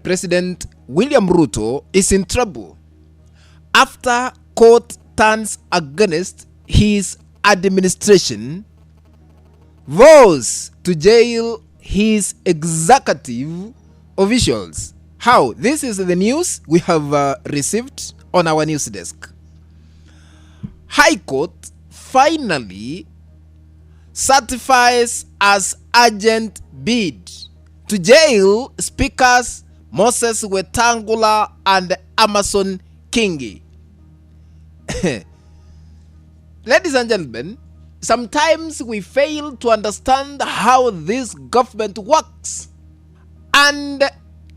President William Ruto is in trouble after court turns against his administration, vows to jail his executive officials. How? This is the news we have received on our news desk. High Court finally certifies as urgent bid to jail speakers Moses Wetang'ula and Amason Kingi. Ladies and gentlemen, sometimes we fail to understand how this government works, and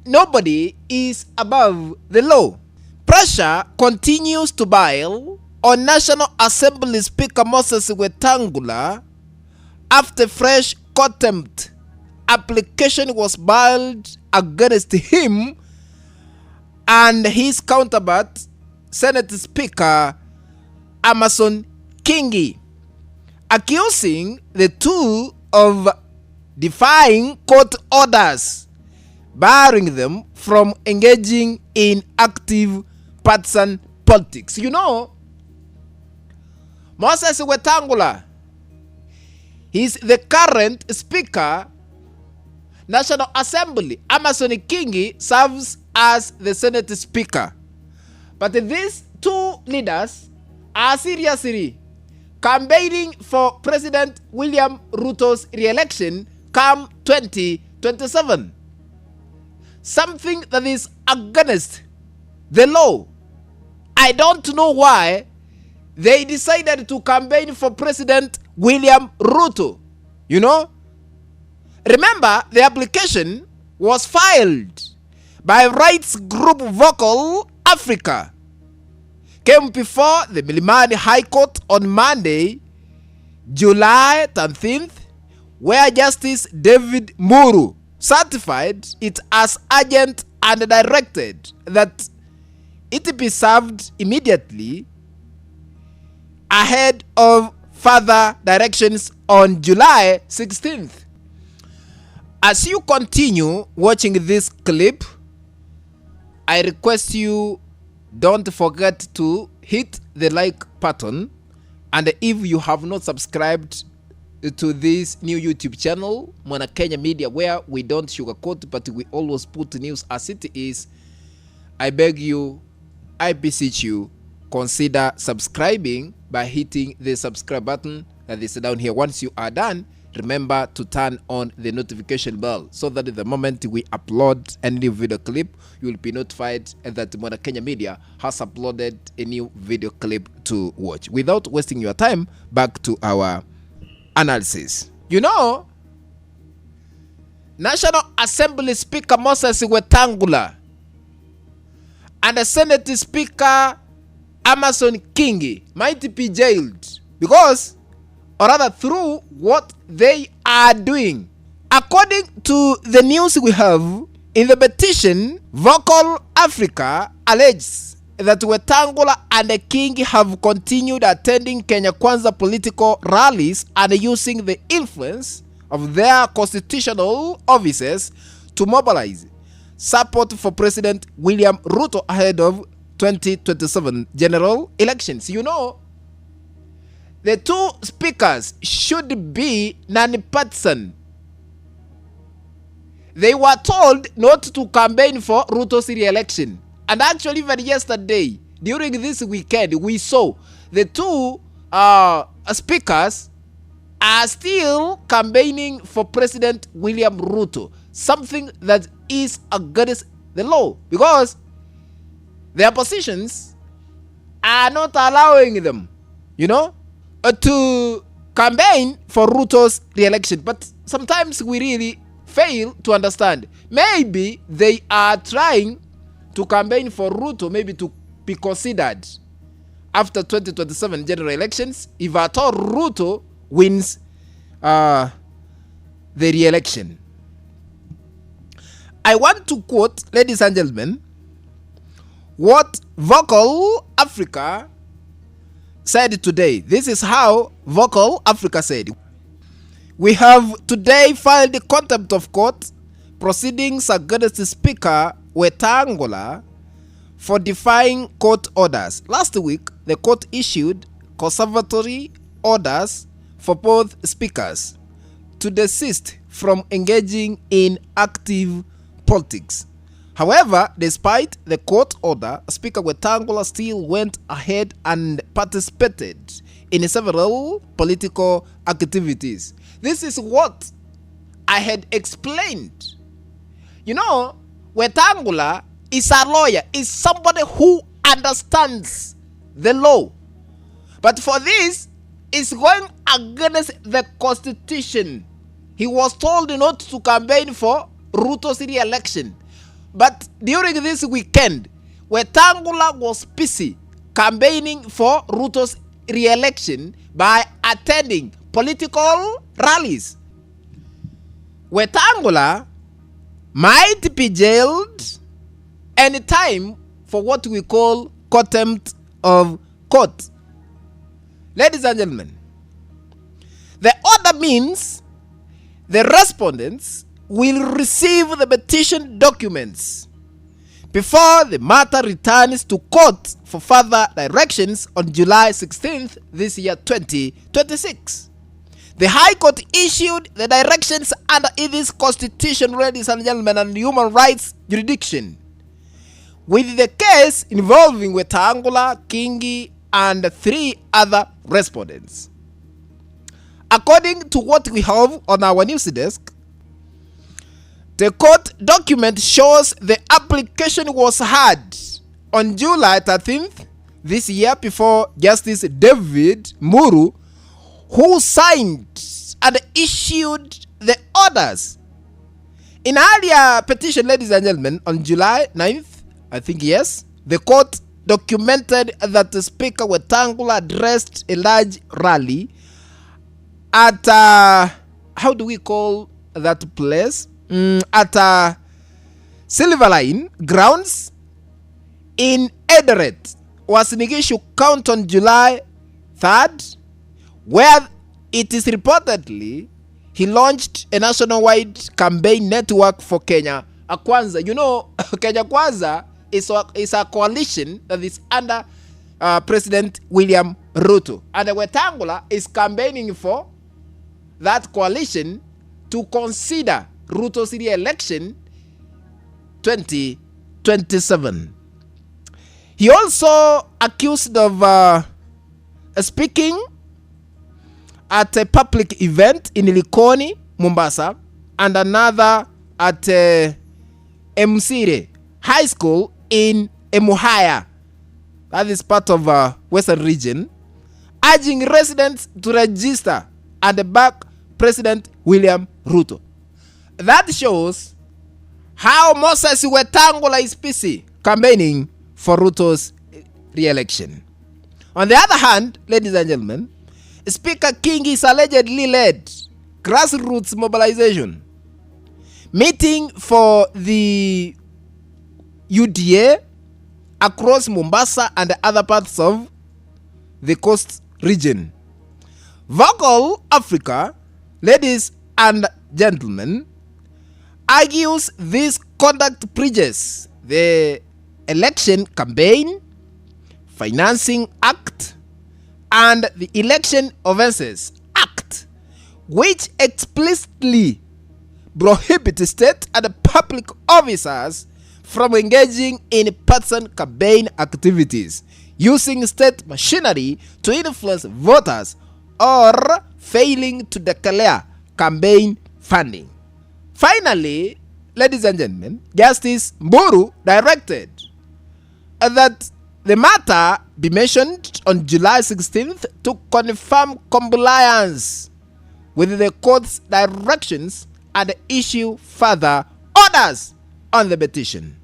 nobody is above the law. Pressure continues to build on National Assembly Speaker Moses Wetang'ula after fresh contempt application was filed against him and his counterpart, Senate Speaker Amason Kingi, accusing the two of defying court orders, barring them from engaging in active partisan politics. You know, Moses Wetang'ula, he's the current Speaker, National Assembly. Amason Kingi serves as the Senate Speaker. But these two leaders are seriously campaigning for President William Ruto's re-election come 2027. Something that is against the law. I don't know why they decided to campaign for President William Ruto. You know? Remember, the application was filed by rights group Vocal Africa. Came before the Milimani High Court on Monday, July 13th, where Justice David Mburu certified it as urgent and directed that it be served immediately ahead of further directions on July 16th. As you continue watching this clip, I request you don't forget to hit the like button, and if you have not subscribed to this new YouTube channel, Kenya Media, where we don't sugarcoat but we always put news as it is, I beg you, I beseech you, consider subscribing by hitting the subscribe button that is down here. Once you are done, remember to turn on the notification bell so that the moment we upload a new video clip, you will be notified that Kenya Media has uploaded a new video clip to watch. Without wasting your time, back to our analysis. You know, National Assembly Speaker Moses Wetang'ula and the Senate Speaker Amason Kingi might be jailed because, or rather through what they are doing. According to the news we have in the petition, Vocal Africa alleges that Wetang'ula and the Kingi have continued attending Kenya Kwanza political rallies and using the influence of their constitutional offices to mobilize support for President William Ruto ahead of 2027 general elections. You know, the two speakers should be non-partisan. They were told not to campaign for Ruto's re-election. And actually, even yesterday, during this weekend, we saw the two speakers are still campaigning for President William Ruto. Something that is against the law, because their positions are not allowing them, you know, to campaign for Ruto's re-election. But sometimes we really fail to understand. Maybe they are trying to campaign for Ruto, maybe to be considered after 2027 general elections if at all Ruto wins the re-election. I want to quote, ladies and gentlemen, what Vocal Africa said today. This is how Vocal Africa said. We have today filed the contempt of court proceedings against the Speaker Wetang'ula for defying court orders. Last week, the court issued conservatory orders for both speakers to desist from engaging in active politics. However, despite the court order, Speaker Wetang'ula still went ahead and participated in several political activities. This is what I had explained. You know, Wetang'ula is a lawyer, is somebody who understands the law. But for this, is going against the constitution. He was told not to campaign for Ruto's re-election. But during this weekend, Wetang'ula was busy campaigning for Ruto's re-election by attending political rallies. Wetang'ula might be jailed anytime for what we call contempt of court. Ladies and gentlemen, the order means the respondents will receive the petition documents before the matter returns to court for further directions on July 16th this year 2026. The High Court issued the directions under its constitution, ladies and gentlemen, and human rights jurisdiction, with the case involving Wetang'ula, Kingi, and 3 other respondents. According to what we have on our news desk, the court document shows the application was heard on July 13th this year before Justice David Mburu, who signed and issued the orders. In earlier petition, ladies and gentlemen, on July 9th, I think yes, the court documented that the Speaker Wetang'ula addressed a large rally at how do we call that place? At Silverline grounds in Eldoret, Uasin County on July 3rd, where it is reportedly he launched a nationwide campaign network for Kenya Kwanza. You know, Kenya Kwanza is a coalition that is under President William Ruto. And Wetang'ula is campaigning for that coalition to consider Ruto's re-election 2027. He also accused of speaking at a public event in Likoni, Mombasa, and another at Msire High School in Emuhaya, that is part of Western region, urging residents to register and back President William Ruto. That shows how Moses Wetang'ula is busy campaigning for Ruto's re-election. On the other hand, ladies and gentlemen, Speaker Kingi is allegedly led grassroots mobilization meeting for the UDA across Mombasa and other parts of the coast region. Vocal Africa, ladies and gentlemen, argues this conduct preaches the Election Campaign Financing Act and the Election Offences Act, which explicitly prohibit state and public officers from engaging in partisan campaign activities, using state machinery to influence voters, or failing to declare campaign funding. Finally, ladies and gentlemen, Justice Mburu directed that the matter be mentioned on July 16th to confirm compliance with the court's directions and issue further orders on the petition.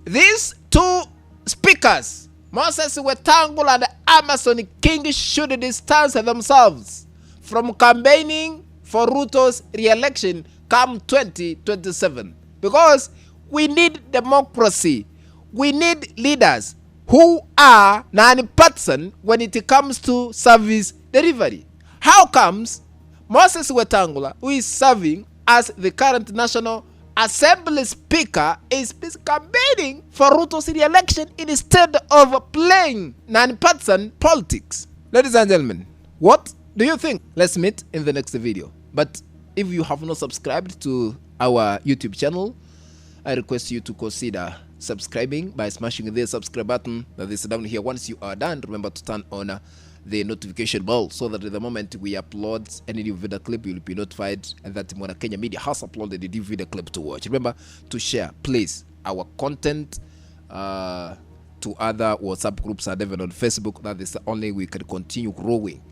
These 2 speakers, Moses Wetang'ula and Amason Kingi, should distance themselves from campaigning for Ruto's re-election come 2027, because we need democracy. We need leaders who are non-partisan when it comes to service delivery. How comes Moses Wetang'ula, who is serving as the current national Assembly Speaker is campaigning for Ruto's re-election instead of playing non-partisan politics. Ladies and gentlemen, what do you think? Let's meet in the next video. But if you have not subscribed to our YouTube channel, I request you to consider subscribing by smashing the subscribe button that is down here. Once you are done, remember to turn on the notification bell so that the moment we upload any new video clip, you will be notified and that Kenya Media has uploaded a new video clip to watch. Remember to share, please, our content to other WhatsApp groups and even on Facebook. That is the only way we can continue growing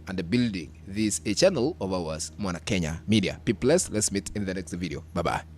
and building this channel of ours, Kenya Media. Be blessed. Let's meet in the next video. Bye-bye.